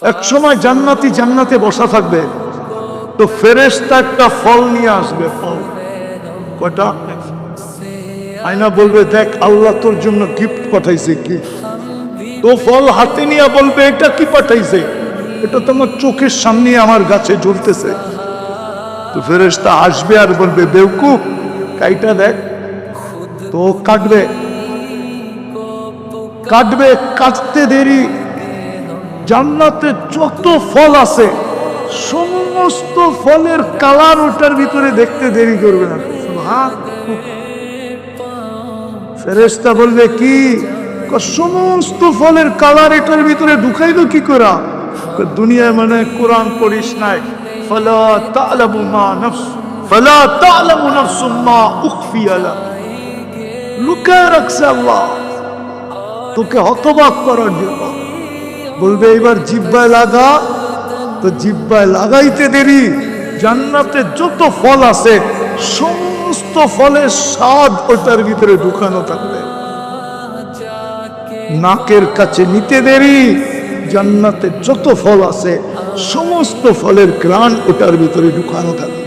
এক সময় জান্নাতি জান্নাতে বসা থাকবে, তো ফেরেশতা একটা ফল নিয়ে আসবে। ফল কয়টা? আয়না বলবে, দেখ আল্লাহ তোর জন্য গিফট পাঠাইছে। কি? তো ফল হাতে নিয়ে বলবে, এটা কি পাঠাইছে? এটা তোমার চোখের সামনে আমার গাছে ঝুলতেছে। তো ফেরেশতা আসবে আর বলবে, বেওকুফ, কাইটা দেখ। তো কাটবে, কাটবে, কাটতে দেরি জান্নাতে যত ফল আছে সমস্ত ফলের কালার ওটার ভিতরে দেখতে দেরি করবে না। ফেরেশতা বলবে, কি? সমস্ত ফলের কালার এটার ভিতরে ঢুকাইলো কি করে? দুনিয়ায় মানে কোরআন পড়িস নাই। ফালা তা'লামু মা নাফস ফালা তা'লামু নাফসুম মা উখফিয়া লাক, লুকায় রাখছে আল্লাহ তোকে হতবাক করার জন্য। বলবে এবার জিহ্বায় লাগা, তো জিহ্বায় লাগাইতে দেরি জান্নাতে যত ফল আছে সমস্ত ফলের স্বাদ ওটার ভিতরে ঢুকানো থাকবে। নাকের কাছে নিতে দেরি জান্নাতে যত ফল আছে সমস্ত ফলের ঘ্রাণ ওটার ভিতরে ঢুকানো থাকবে।